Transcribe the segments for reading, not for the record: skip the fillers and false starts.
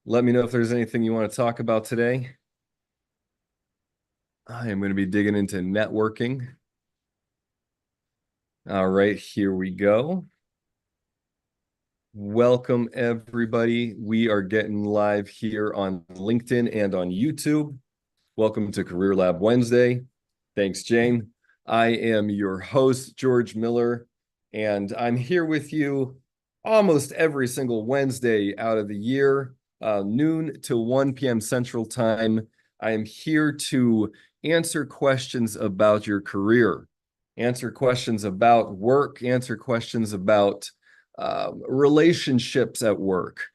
Let me know if there's anything you want to talk about today. I am going to be digging into networking. All right, here we go. Welcome, everybody. We are getting live here on LinkedIn and on YouTube. Welcome to Career Lab Wednesday. Thanks, Jane. I am your host, George Miller, and I'm here with you almost every single Wednesday out of the year, noon to 1 p.m. Central Time. I am here to answer questions about your career, answer questions about work, answer questions about relationships at work.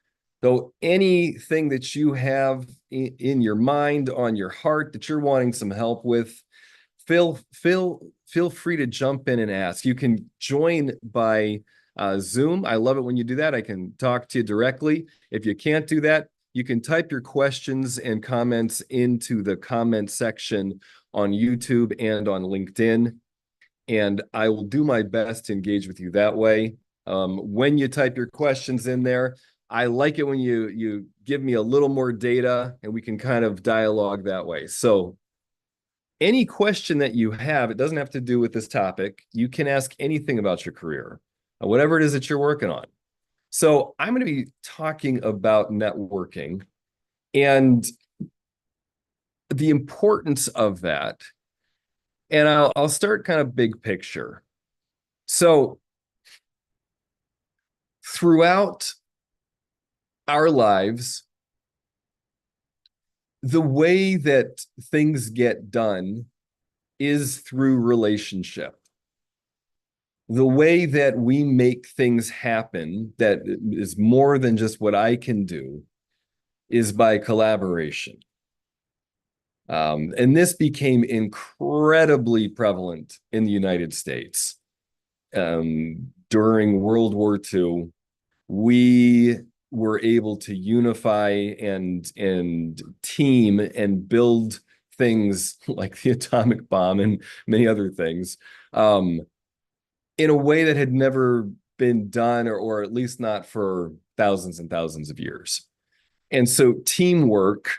So anything that you have in your mind, on your heart, that you're wanting some help with, feel free to jump in and ask. You can join by Zoom. I love it when you do that. I can talk to you directly. If you can't do that, you can type your questions and comments into the comment section on YouTube and on LinkedIn, and I will do my best to engage with you that way. When you type your questions in there, I like it when you give me a little more data and we can kind of dialogue that way. So any question that you have, it doesn't have to do with this topic. You can ask anything about your career, whatever it is that you're working on. So I'm going to be talking about networking and the importance of that. And I'll start kind of big picture. So throughout our lives, the way that things get done is through relationship. The way that we make things happen that is more than just what I can do is by collaboration. And this became incredibly prevalent in the United States. During World War II, we were able to unify and team and build things like the atomic bomb and many other things in a way that had never been done, or at least not for thousands and thousands of years. And so teamwork,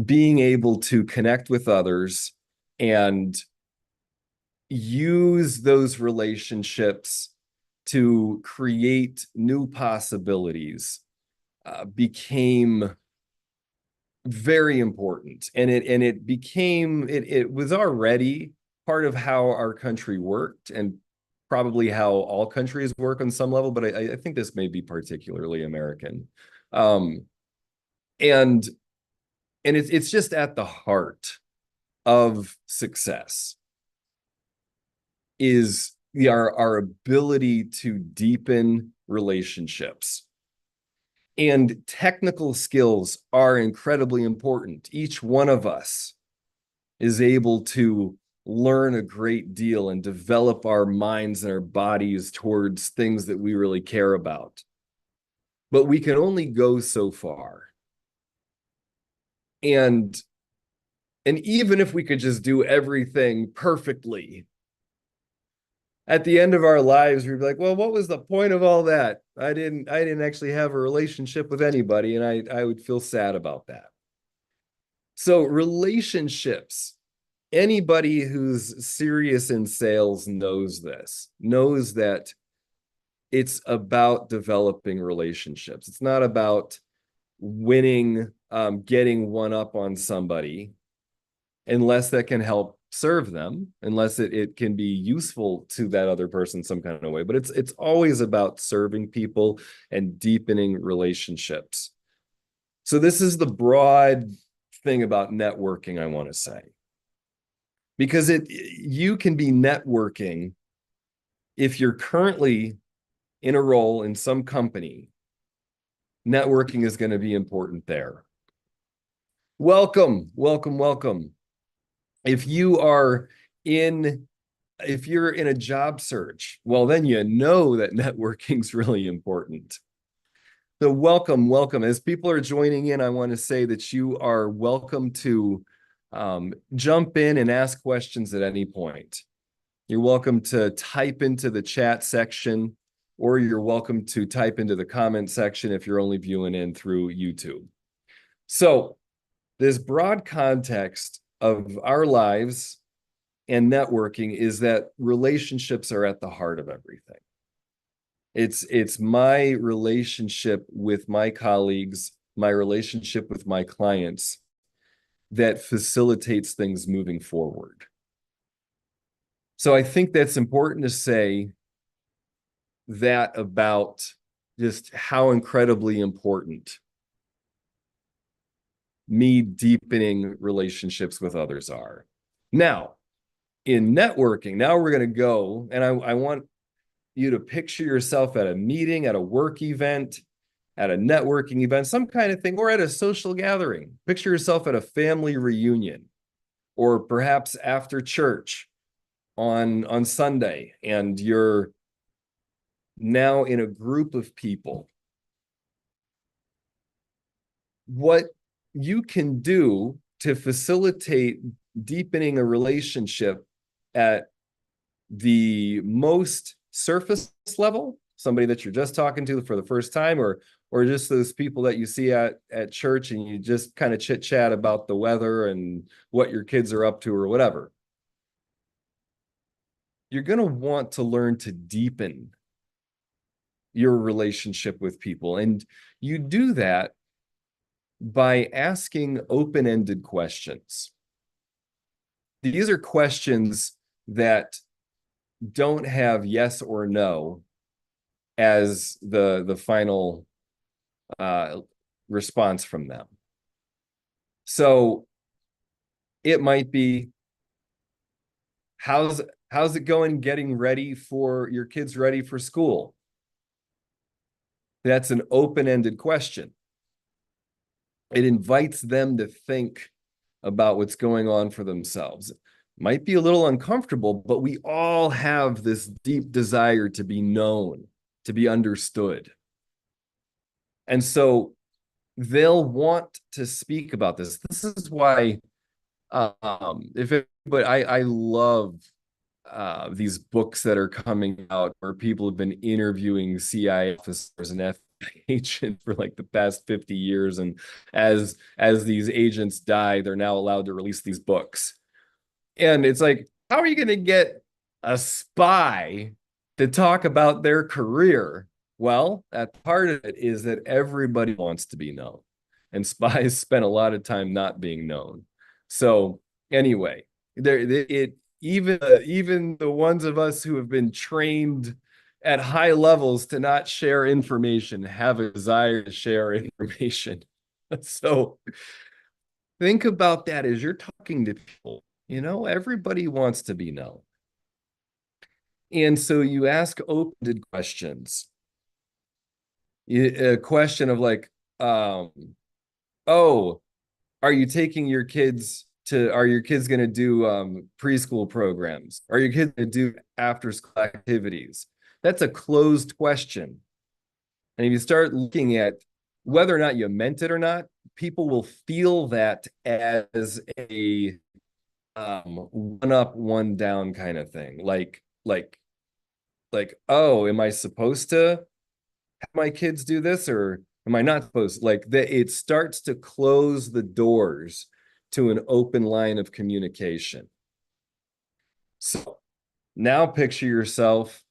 being able to connect with others and use those relationships to create new possibilities became very important. And it was already part of how our country worked, and probably how all countries work on some level, but I think this may be particularly American. Um, and it's just at the heart of success is our ability to deepen relationships. And technical skills are incredibly important. Each one of us is able to learn a great deal and develop our minds and our bodies towards things that we really care about. But we can only go so far. And even if we could just do everything perfectly, at the end of our lives, we'd be like, well, what was the point of all that? I didn't actually have a relationship with anybody, and I would feel sad about that. So relationships, anybody who's serious in sales knows this, knows that it's about developing relationships. It's not about winning, getting one up on somebody, unless that can help serve them, unless it can be useful to that other person some kind of way. But it's always about serving people and deepening relationships. So this is the broad thing about networking I want to say. Because you can be networking if you're currently in a role in some company. Networking is going to be important there. Welcome, welcome, welcome. If you're in a job search, well, then you know that networking is really important. So welcome, welcome. As people are joining in, I want to say that you are welcome to jump in and ask questions at any point. You're welcome to type into the chat section, or you're welcome to type into the comment section if you're only viewing in through YouTube. So this broad context of our lives and networking is that relationships are at the heart of everything. It's my relationship with my colleagues, my relationship with my clients that facilitates things moving forward. So I think that's important to say that about just how incredibly important me deepening relationships with others are. Now, in networking, now we're going to go, and I want you to picture yourself at a meeting, at a work event, at a networking event, some kind of thing, or at a social gathering. Picture yourself at a family reunion, or perhaps after church on Sunday, and you're now in a group of people. What you can do to facilitate deepening a relationship at the most surface level, somebody that you're just talking to for the first time, or just those people that you see at church and you just kind of chit chat about the weather and what your kids are up to or whatever. You're going to want to learn to deepen your relationship with people. And you do that by asking open-ended questions. These are questions that don't have yes or no as the final response from them. So it might be, how's it going getting ready for your kids ready for school? That's an open-ended question. It invites them to think about what's going on for themselves. Might be a little uncomfortable, but we all have this deep desire to be known, to be understood. And so they'll want to speak about this. This is why, but I love these books that are coming out where people have been interviewing CIA officers and FBI agents for like the past 50 years. And as these agents die, they're now allowed to release these books. And it's like, how are you going to get a spy to talk about their career? Well, at part of it is that everybody wants to be known, and spies spend a lot of time not being known. So anyway, even the ones of us who have been trained at high levels to not share information have a desire to share information. So think about that as you're talking to people. Everybody wants to be known. And so you ask open-ended questions. A question of like, oh, are your kids going to do preschool programs? Are your kids going to do after school activities? That's a closed question. And if you start looking at whether or not you meant it or not, people will feel that as a one up, one down kind of thing. Like, oh, am I supposed to have my kids do this, or am I not supposed? Like that, it starts to close the doors to an open line of communication. So now picture yourself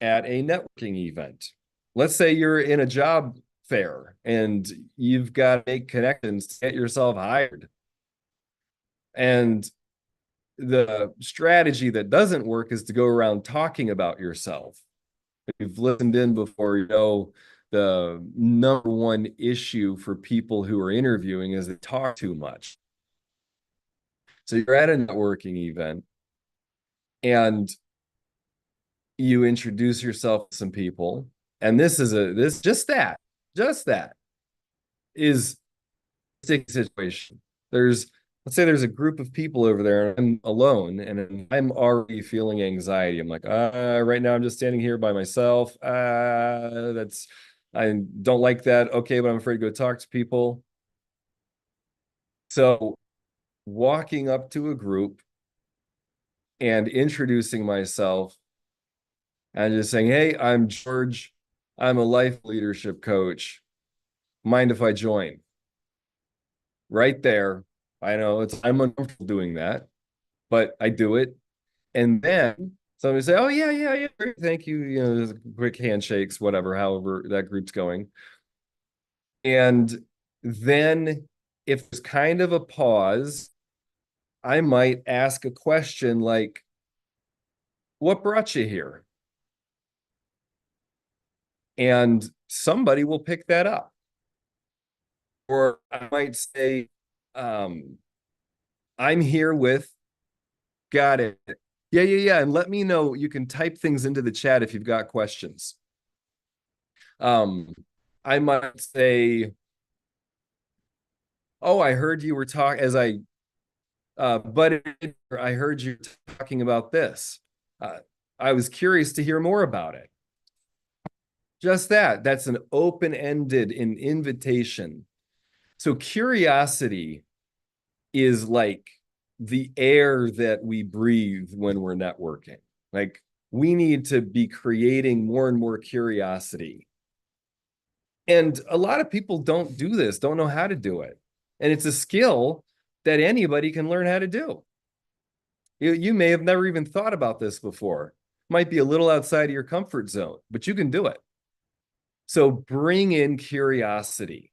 at a networking event. Let's say you're in a job fair and you've got to make connections to get yourself hired. And the strategy that doesn't work is to go around talking about yourself. If you've listened in before, the number one issue for people who are interviewing is they talk too much. So you're at a networking event and you introduce yourself to some people, and this is just that is a sticky situation. Let's say there's a group of people over there and I'm alone and I'm already feeling anxiety. I'm like, right now I'm just standing here by myself. I don't like that. Okay, but I'm afraid to go talk to people. So walking up to a group and introducing myself and just saying, hey, I'm George. I'm a life leadership coach. Mind if I join? right there. I know I'm uncomfortable doing that, but I do it. And then somebody say, "Oh yeah, yeah, yeah, great, thank you." You know, there's quick handshakes, whatever, however that group's going. And then if there's kind of a pause, I might ask a question like, "What brought you here?" And somebody will pick that up. Or I might say, um, "I'm here with," got it. Yeah, yeah, yeah. And let me know. You can type things into the chat if you've got questions. Um, I might say, "Oh, I heard you were talking," as I but I heard you talking about this. Uh, I was curious to hear more about it. Just that. That's an open-ended an invitation. So curiosity is like the air that we breathe when we're networking. Like we need to be creating more and more curiosity. And a lot of people don't do this, don't know how to do it. And it's a skill that anybody can learn how to do. You may have never even thought about this before. Might be a little outside of your comfort zone, but you can do it. So bring in curiosity.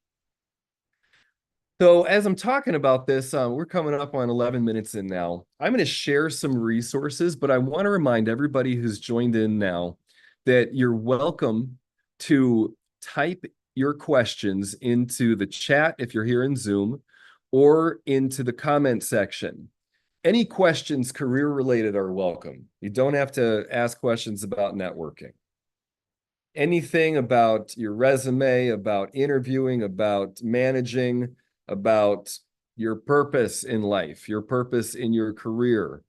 So as I'm talking about this, we're coming up on 11 minutes in now. I'm going to share some resources, but I want to remind everybody who's joined in now that you're welcome to type your questions into the chat if you're here in Zoom or into the comment section. Any questions career related are welcome. You don't have to ask questions about networking. Anything about your resume, about interviewing, about managing, about your purpose in life, your purpose in your career,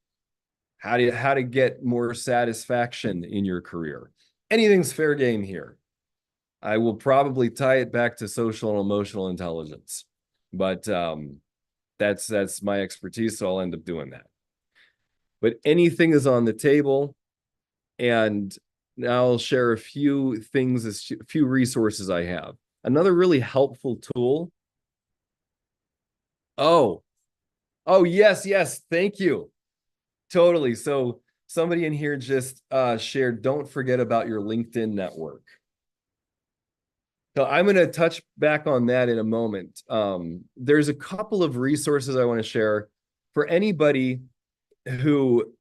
how to get more satisfaction in your career. Anything's fair game here. I will probably tie it back to social and emotional intelligence, but that's my expertise, so I'll end up doing that. But anything is on the table, and now I'll share a few things, a few resources I have. Another really helpful tool. Oh, oh, yes, yes. Thank you. Totally. So somebody in here just shared, don't forget about your LinkedIn network. So I'm going to touch back on that in a moment. There's a couple of resources I want to share for anybody who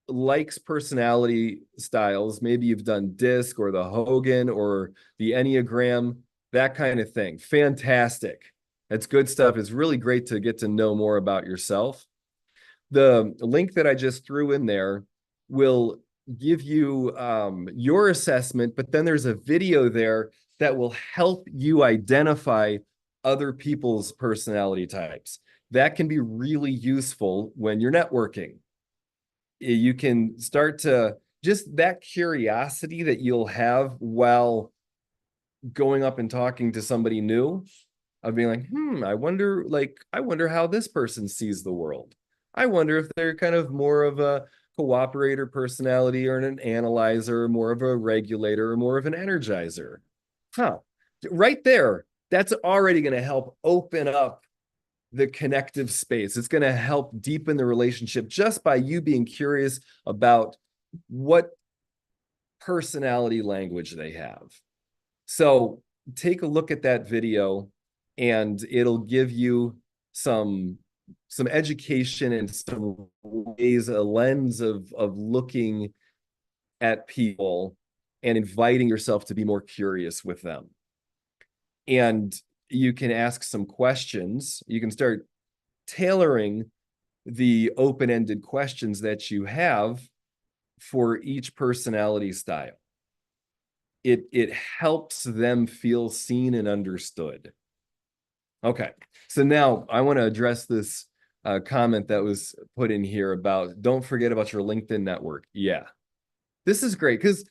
likes personality styles. Maybe you've done DISC or the Hogan or the Enneagram, that kind of thing. Fantastic. That's good stuff. It's really great to get to know more about yourself. The link that I just threw in there will give you your assessment, but then there's a video there that will help you identify other people's personality types. That can be really useful when you're networking. You can start to just that curiosity that you'll have while going up and talking to somebody new of being like, I wonder how this person sees the world. I wonder if they're kind of more of a cooperator personality or an analyzer, more of a regulator, or more of an energizer. Huh. Right there, that's already going to help open up the connective space. It's going to help deepen the relationship just by you being curious about what personality language they have. So take a look at that video and it'll give you some education and some ways, a lens of looking at people and inviting yourself to be more curious with them. And you can ask some questions. You can start tailoring the open-ended questions that you have for each personality style. It helps them feel seen and understood. Okay, so now I want to address this comment that was put in here about don't forget about your LinkedIn network. Yeah, this is great because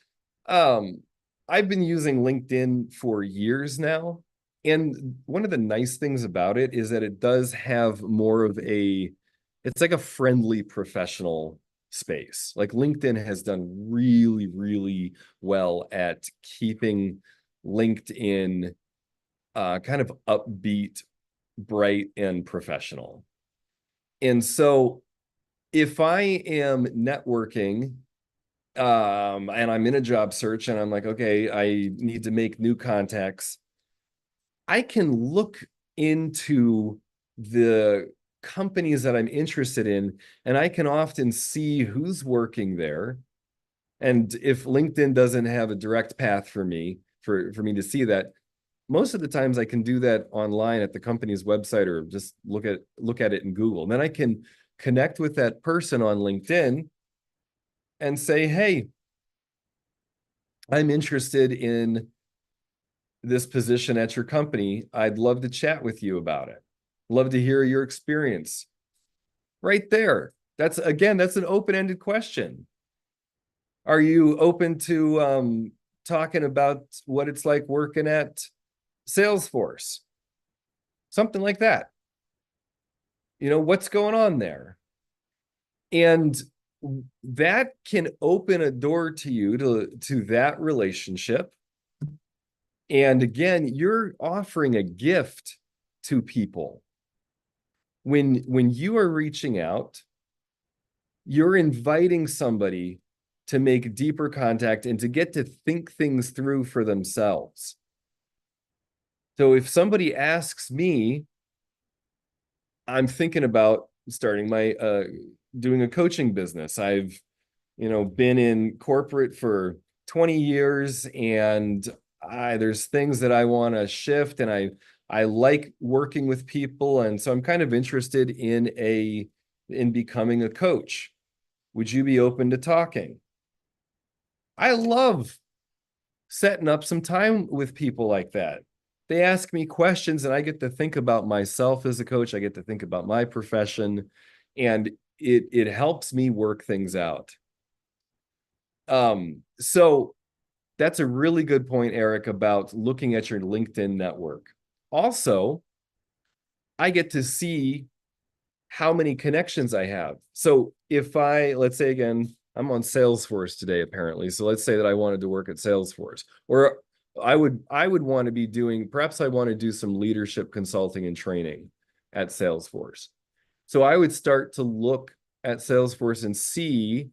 I've been using LinkedIn for years now. And one of the nice things about it is that it does have more of it's like a friendly professional space. Like LinkedIn has done really, really well at keeping LinkedIn kind of upbeat, bright, and professional. And so if I am networking, and I'm in a job search and I'm like, okay, I need to make new contacts, I can look into the companies that I'm interested in, and I can often see who's working there. And if LinkedIn doesn't have a direct path for me, for me to see that, most of the times I can do that online at the company's website or just look at it in Google. And then I can connect with that person on LinkedIn and say, hey, I'm interested in this position at your company. I'd love to chat with you about it. Love to hear your experience. Right there. That's an open-ended question. Are you open to talking about what it's like working at Salesforce? Something like that. What's going on there? And that can open a door to you to that relationship. And again, you're offering a gift to people. When you are reaching out, you're inviting somebody to make deeper contact and to get to think things through for themselves. So if somebody asks me, I'm thinking about starting doing a coaching business. I've, been in corporate for 20 years, and there's things that I want to shift, and I like working with people, and so I'm kind of interested in becoming a coach. Would you be open to talking? I love setting up some time with people like that. They ask me questions and I get to think about myself as a coach. I get to think about my profession, and it helps me work things out. So that's a really good point, Eric, about looking at your LinkedIn network. Also, I get to see how many connections I have. So if let's say again, I'm on Salesforce today, apparently. So let's say that I wanted to work at Salesforce, or I would want to be perhaps I want to do some leadership consulting and training at Salesforce. So I would start to look at Salesforce and see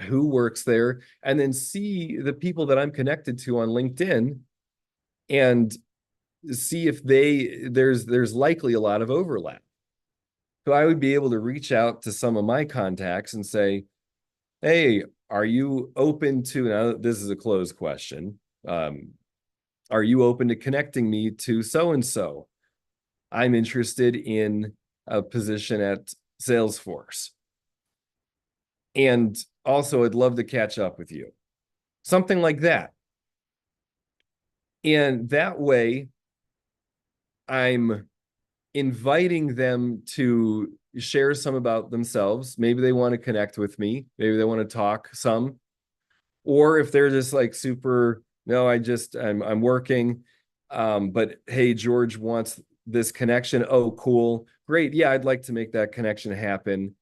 who works there, and then see the people that I'm connected to on LinkedIn and see if there's likely a lot of overlap. So I would be able to reach out to some of my contacts and say, hey, are you open to, now this is a closed question, are you open to connecting me to so-and-so? I'm interested in a position at Salesforce. And also, I'd love to catch up with you. Something like that. And that way, I'm inviting them to share some about themselves. Maybe they want to connect with me. Maybe they want to talk some. Or if they're just like super, no, I'm working. But hey, George wants this connection. Oh, cool. Great. Yeah, I'd like to make that connection happen.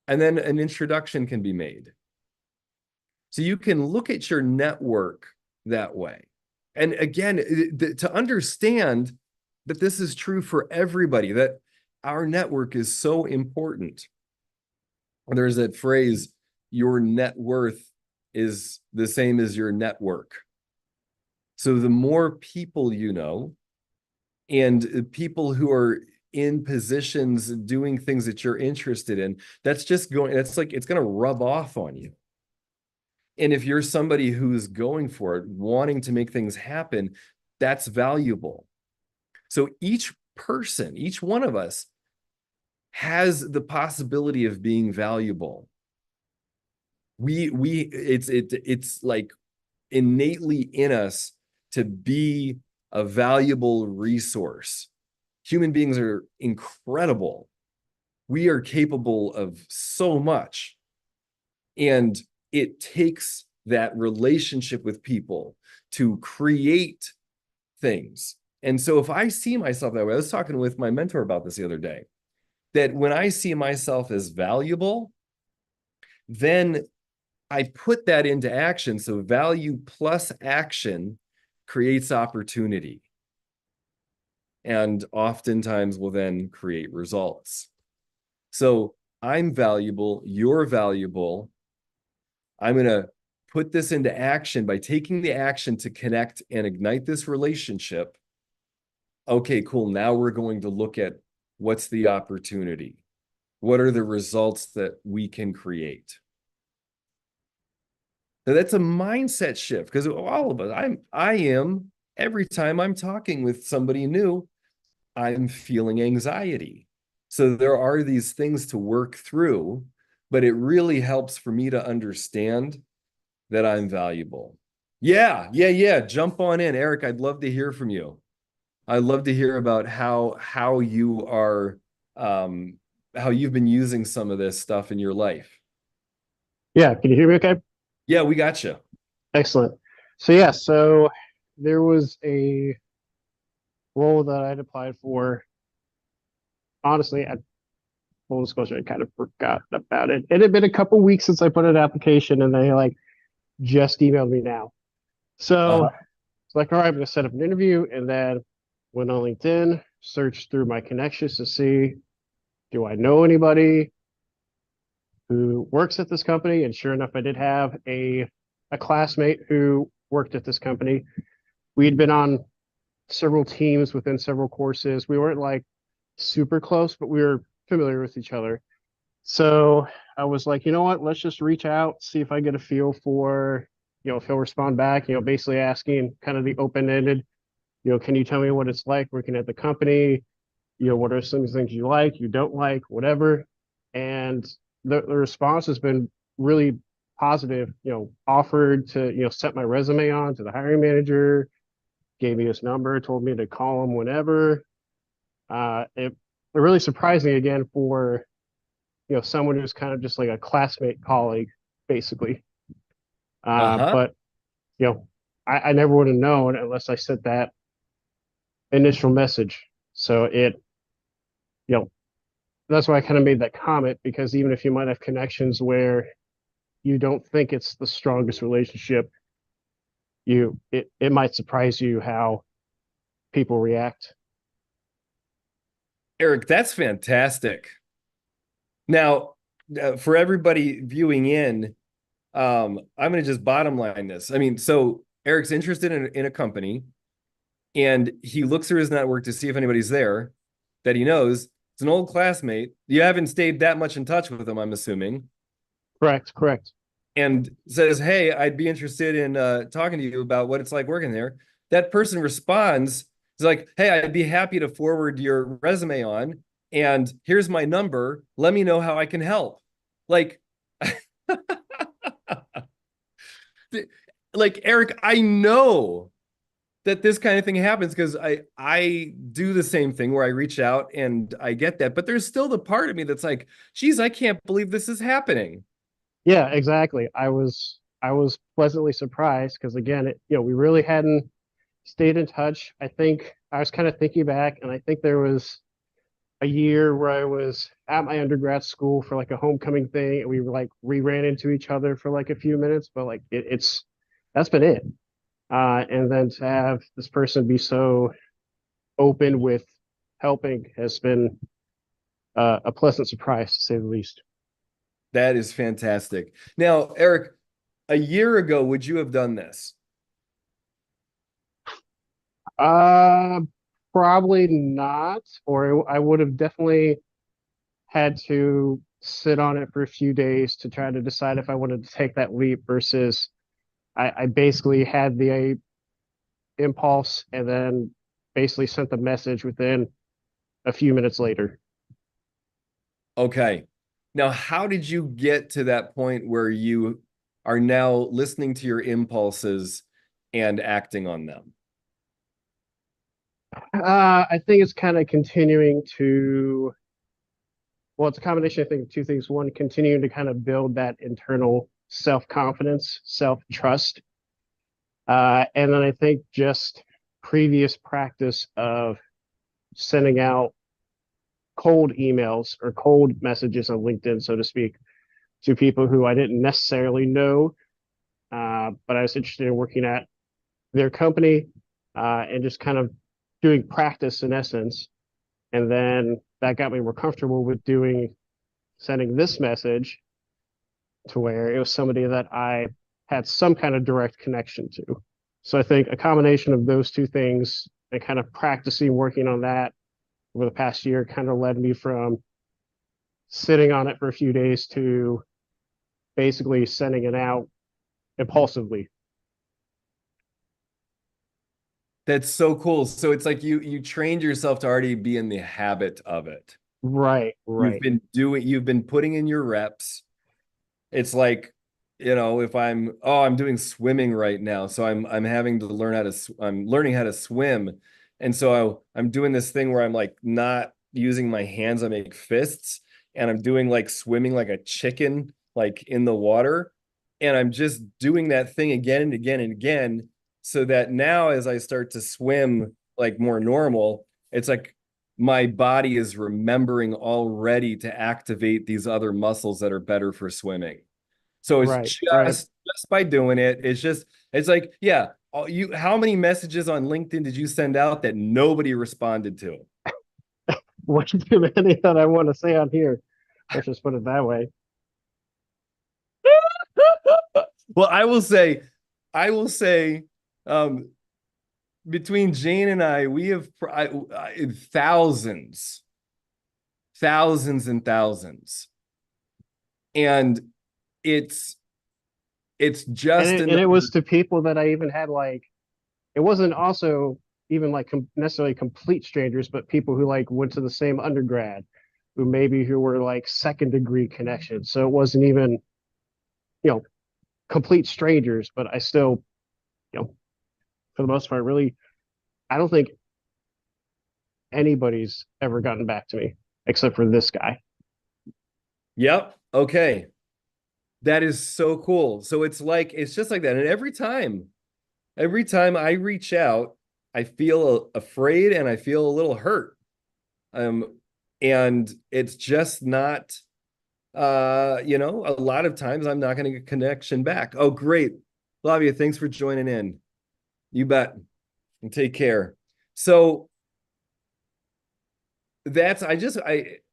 And then an introduction can be made. So you can look at your network that way. And again, to understand that this is true for everybody, that our network is so important. There's that phrase, your net worth is the same as your network. So the more people you know, and people who are in positions doing things that you're interested in, that's going to rub off on you. And if you're somebody who's going for it, wanting to make things happen, that's valuable. So each person, each one of us has the possibility of being valuable. It's like innately in us to be a valuable resource. Human beings are incredible. We are capable of so much. And it takes that relationship with people to create things. And so if I see myself that way, I was talking with my mentor about this the other day, that when I see myself as valuable, then I put that into action. So value plus action creates opportunity. and oftentimes will then create results. So I'm valuable, you're valuable. I'm going to put this into action by taking the action to connect and ignite this relationship. Okay, cool. Now we're going to look at what's the opportunity? What are the results that we can create? Now that's a mindset shift because all of us, I am, every time I'm talking with somebody new, I'm feeling anxiety. So there are these things to work through, but it really helps for me to understand that I'm valuable. Yeah. Jump on in, Eric. I'd love to hear from you. I'd love to hear about how you are how you've been using some of this stuff in your life. Yeah, can you hear me okay? Yeah, we got you. Excellent. So there was a role that I'd applied for. Honestly, at full disclosure, I kind of forgot about it. It had been a couple weeks since I put an application and they like just emailed me now. So Uh-huh. it's like, all right, I'm gonna set up an interview and then went on LinkedIn, searched through my connections to see, do I know anybody who works at this company? And sure enough, I did have a classmate who worked at this company. We had been on several teams within several courses. We weren't like super close, but we were familiar with each other. So I was like, you know what? Let's just reach out, see if I get a feel for, if he'll respond back, basically asking kind of the open ended, can you tell me what it's like working at the company? What are some things you like, you don't like, whatever. And the response has been really positive, offered to, set my resume on to the hiring manager, gave me his number, told me to call him whenever. It really surprised me again for someone who's kind of just like a classmate colleague, basically. Uh-huh. But I never would have known unless I sent that initial message. So you know, that's why I kind of made that comment because even if you might have connections where you don't think it's the strongest relationship, it might surprise you how people react. Eric, that's fantastic. Now, for everybody viewing in, I'm going to just bottom line this. I mean, so Eric's interested in a company and he looks through his network to see if anybody's there that he knows. It's an old classmate. You haven't stayed that much in touch with him, I'm assuming, Correct. and says, "Hey, I'd be interested in talking to you about what it's like working there." That person responds, "Is like, hey, I'd be happy to forward your resume on, and here's my number. Let me know how I can help." Like, like Eric, I know that this kind of thing happens because I do the same thing where I reach out and I get that, but there's still the part of me that's like, geez, I can't believe this is happening. Yeah, exactly. I was pleasantly surprised because again, we really hadn't stayed in touch. I think I was kind of thinking back, and I think there was a year where I was at my undergrad school for like a homecoming thing, and we were like we ran into each other for like a few minutes, but like it's that's been it. And then to have this person be so open with helping has been a pleasant surprise to say the least. That is fantastic. Now, Eric, a year ago, would you have done this? Uh, Probably not, or I would have definitely had to sit on it for a few days to try to decide if I wanted to take that leap versus I basically had the impulse and then basically sent the message within a few minutes later. Okay. Now, how did you get to that point where you are now listening to your impulses and acting on them? I think it's kind of continuing to, well, it's a combination, I think, of two things. One, continuing to kind of build that internal self confidence, self trust. And then I think just previous practice of sending out cold emails or cold messages on LinkedIn, so to speak, to people who I didn't necessarily know, but I was interested in working at their company and just kind of doing practice in essence. And then that got me more comfortable with doing sending this message to where it was somebody that I had some kind of direct connection to. So I think a combination of those two things and kind of practicing working on that over the past year kind of led me from sitting on it for a few days to basically sending it out impulsively. That's so cool. So it's like you trained yourself to already be in the habit of it. Right, right, You've been putting in your reps. It's like, if I'm doing swimming right now, so I'm having to learn I'm learning how to swim. And so I'm doing this thing where I'm like not using my hands, I make fists, and I'm doing like swimming like a chicken, like in the water. And I'm just doing that thing again and again and again, so that now as I start to swim like more normal, it's like my body is remembering already to activate these other muscles that are better for swimming. So it's right, right. just by doing it, it's like, yeah, how many messages on LinkedIn did you send out that nobody responded to? Way too many that I want to say on here. Let's just put it that way. Well, I will say, um, between Jane and I, we have thousands, thousands and thousands, and it's it's And just it another. was to people that I even had like it wasn't also even like necessarily complete strangers, but people who like went to the same undergrad, who were like second degree connections. So it wasn't even you know complete strangers, but I still for the most part really I don't think anybody's ever gotten back to me except for this guy. Yep. Okay. That is so cool. So it's just like that. And every time I reach out, I feel afraid and I feel a little hurt. Um, and it's just not, a lot of times I'm not going to get connection back. Oh, great. Lavia, thanks for joining in. You bet. And take care. So Eric,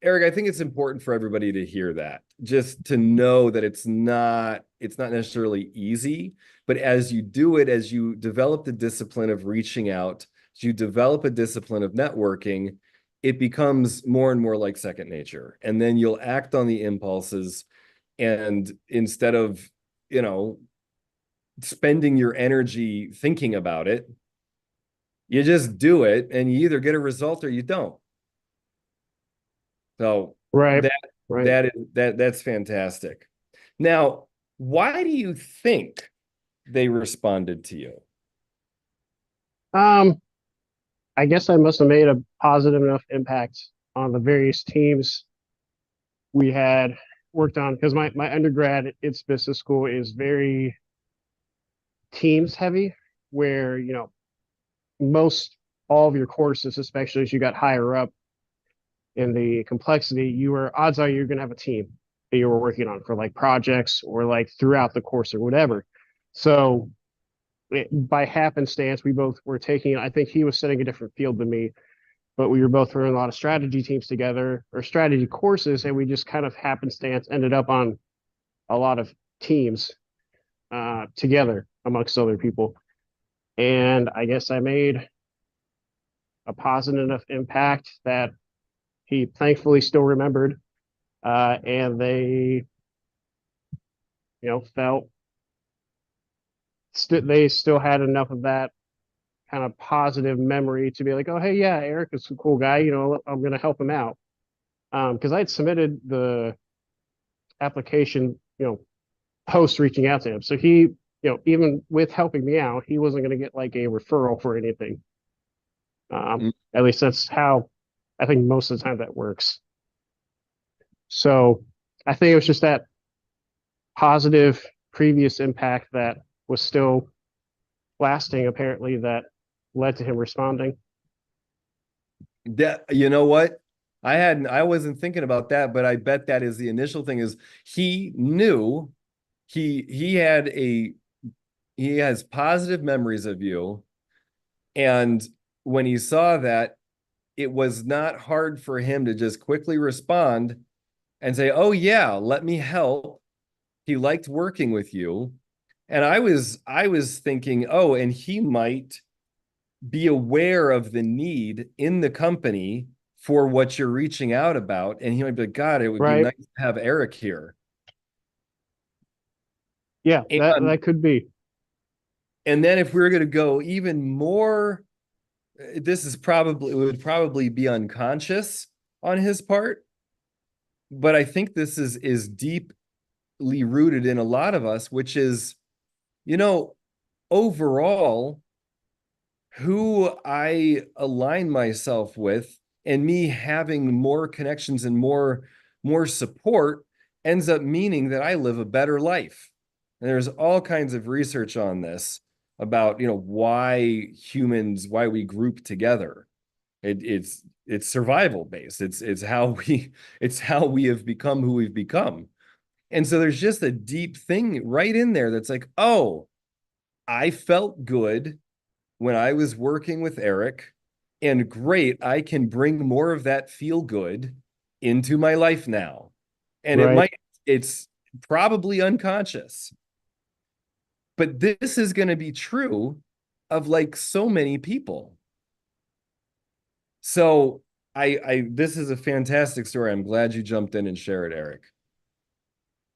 I think it's important for everybody to hear that, just to know that it's not necessarily easy, but as you do it, as you develop the discipline of reaching out, as you develop a discipline of networking, it becomes more and more like second nature. And then you'll act on the impulses, and instead of, you know, spending your energy thinking about it, you just do it and you either get a result or you don't. So Right, that right. that's fantastic. Now, why do you think they responded to you? Um, I guess I must have made a positive enough impact on the various teams we had worked on because my undergrad its business school is very teams heavy where most all of your courses especially as you got higher up in the complexity you were odds are you're going to have a team that you were working on for like projects or like throughout the course or whatever. So by happenstance we both were taking I think he was setting a different field than me but we were both running a lot of strategy teams together or strategy courses and we just kind of happenstance ended up on a lot of teams together amongst other people. And I guess I made a positive enough impact that he thankfully still remembered. And they, felt they still had enough of that kind of positive memory to be like, oh, hey, yeah, Eric is a cool guy. I'm going to help him out. Because I'd submitted the application, post reaching out to him. So he, even with helping me out, he wasn't going to get like a referral for anything. Mm. At least that's how I think most of the time that works. So I think it was just that positive previous impact that was still lasting, apparently, that led to him responding. That, you know what? I wasn't thinking about that, but I bet that is the initial thing is he knew he had a he has positive memories of you, and when he saw that, it was not hard for him to just quickly respond and say, "Oh yeah, let me help." He liked working with you. And I was thinking, "Oh, and he might be aware of the need in the company for what you're reaching out about." And he might be like, "God, it would be Right. nice to have Eric here." Yeah, And that could be. and then if we were going to go even more, this is probably, it would probably be unconscious on his part, but I think this is deeply rooted in a lot of us, which is, you know, overall, who I align myself with and me having more connections and more support ends up meaning that I live a better life. And there's all kinds of research on this about, why we group together. It's survival based. It's how we have become who we've become. And so there's just a deep thing right in there that's like, oh, I felt good when I was working with Eric, and great, I can bring more of that feel good into my life now. And Right. it's probably unconscious, but this is going to be true of like so many people. So this is a fantastic story. I'm glad you jumped in and shared it, Eric.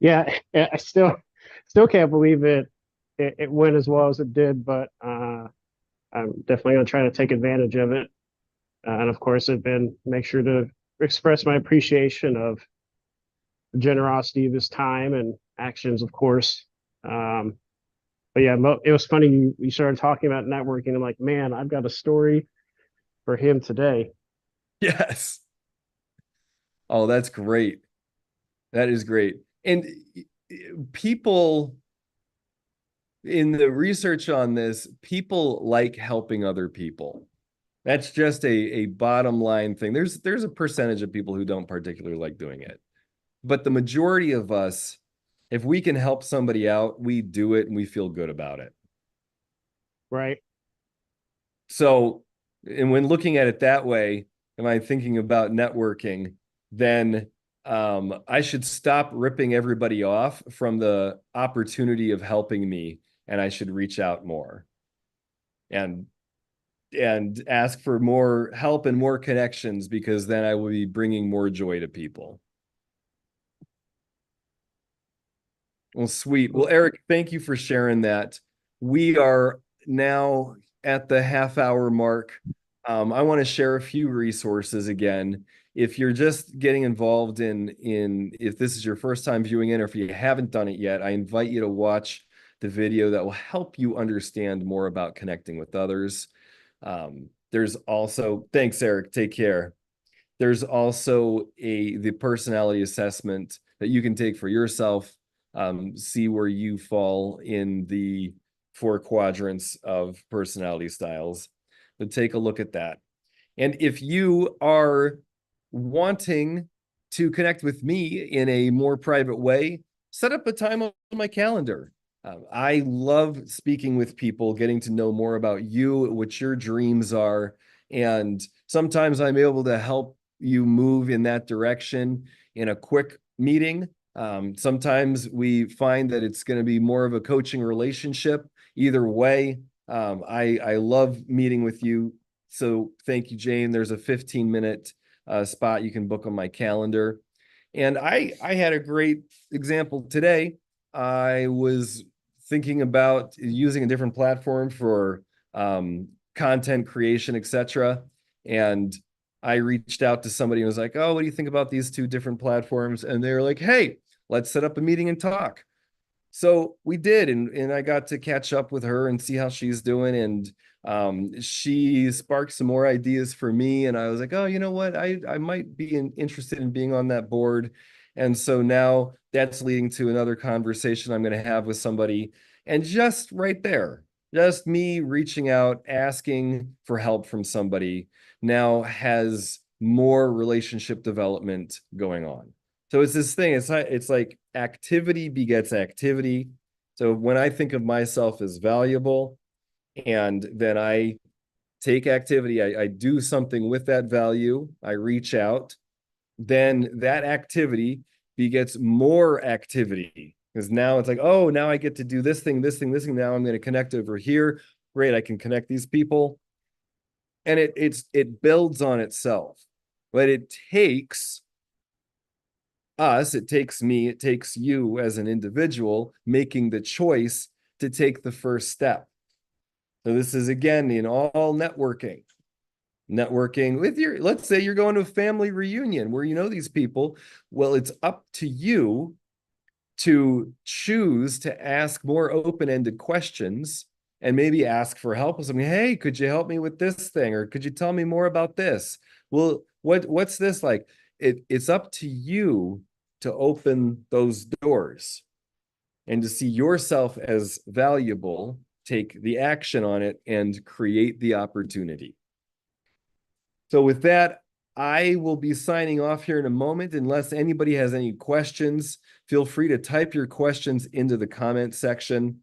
Yeah, I still can't believe it went as well as it did, but I'm definitely gonna try to take advantage of it. And of course, I've been make sure to express my appreciation of the generosity of his time and actions, of course. Um, but yeah, it was funny you started talking about networking. I'm like, man, I've got a story for him today. Yes. Oh, that's great. That is great. And people in the research on this, people like helping other people. That's just a bottom line thing. There's a percentage of people who don't particularly like doing it. But the majority of us, if we can help somebody out, we do it and we feel good about it. Right. So, and when looking at it that way, am I thinking about networking, then I should stop ripping everybody off from the opportunity of helping me, and I should reach out more and ask for more help and more connections, because then I will be bringing more joy to people. Well, sweet. Well, Eric, thank you for sharing that. We are now at the half hour mark. I want to share a few resources again. If you're just getting involved if this is your first time viewing it, or if you haven't done it yet, I invite you to watch the video that will help you understand more about connecting with others. There's also, thanks, Eric. Take care. There's also the personality assessment that you can take for yourself, see where you fall in the 4 quadrants of personality styles. But take a look at that. And if you are wanting to connect with me in a more private way, set up a time on my calendar. I love speaking with people, getting to know more about you, what your dreams are. And sometimes I'm able to help you move in that direction in a quick meeting. Sometimes we find that it's going to be more of a coaching relationship. Either way, I love meeting with you. So thank you, Jane. There's a 15-minute spot you can book on my calendar. And I had a great example today. I was thinking about using a different platform for content creation, etc. And I reached out to somebody and was like, "Oh, what do you think about these 2 different platforms?" And they were like, "Hey, let's set up a meeting and talk." So we did, and I got to catch up with her and see how she's doing. And she sparked some more ideas for me. And I was like, "Oh, you know what? I might be interested in being on that board." And so now that's leading to another conversation I'm going to have with somebody. And just right there, just me reaching out, asking for help from somebody now has more relationship development going on. So it's this thing. It's like activity begets activity. So when I think of myself as valuable, and then I take activity. I do something with that value. I reach out. Then that activity begets more activity because now it's like, oh, now I get to do this thing, this thing, this thing. Now I'm going to connect over here. Great, I can connect these people, and it builds on itself. But it takes us, it takes me, it takes you as an individual making the choice to take the first step. So this is again in all networking with your, let's say you're going to a family reunion where you know these people. Well, it's up to you to choose to ask more open-ended questions and maybe ask for help with something. Hey, could you help me with this thing? Or could you tell me more about this? Well, what's this like? It's up to you to open those doors and to see yourself as valuable, take the action on it, and create the opportunity. So with that, I will be signing off here in a moment. Unless anybody has any questions, feel free to type your questions into the comment section.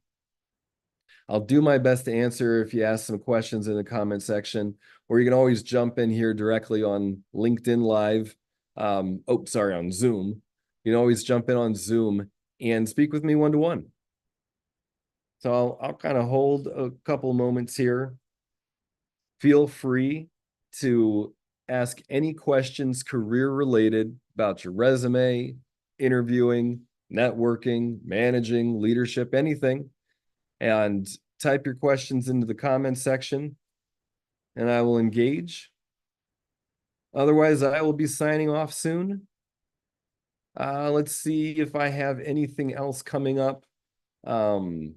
I'll do my best to answer if you ask some questions in the comment section, or you can always jump in here directly on LinkedIn Live. On Zoom. You can always jump in on Zoom and speak with me one-to-one. So I'll kind of hold a couple moments here. Feel free to ask any questions career related about your resume, interviewing, networking, managing, leadership, anything. And type your questions into the comments section and I will engage. Otherwise, I will be signing off soon. Let's see if I have anything else coming up. Um,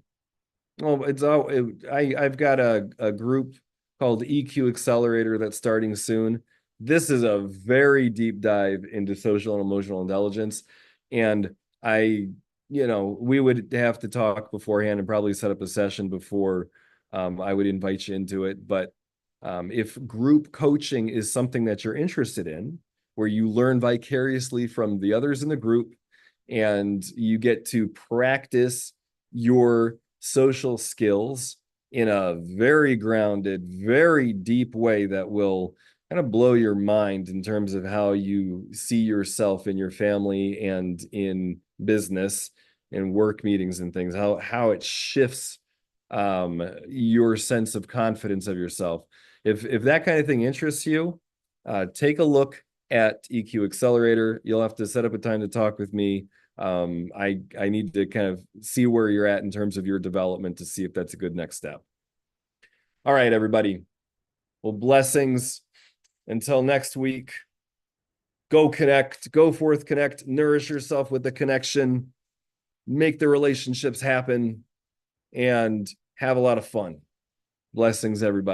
I've got a group called EQ Accelerator that's starting soon. This is a very deep dive into social and emotional intelligence. And we would have to talk beforehand and probably set up a session before I would invite you into it. But if group coaching is something that you're interested in, where you learn vicariously from the others in the group and you get to practice your social skills in a very grounded, very deep way that will kind of blow your mind in terms of how you see yourself in your family and in business and work meetings and things, how it shifts your sense of confidence of yourself. If that kind of thing interests you, take a look at EQ Accelerator. You'll have to set up a time to talk with me. I need to kind of see where you're at in terms of your development to see if that's a good next step. All right, everybody. Well, blessings. Until next week, go connect, go forth, connect, nourish yourself with the connection, make the relationships happen, and have a lot of fun. Blessings, everybody.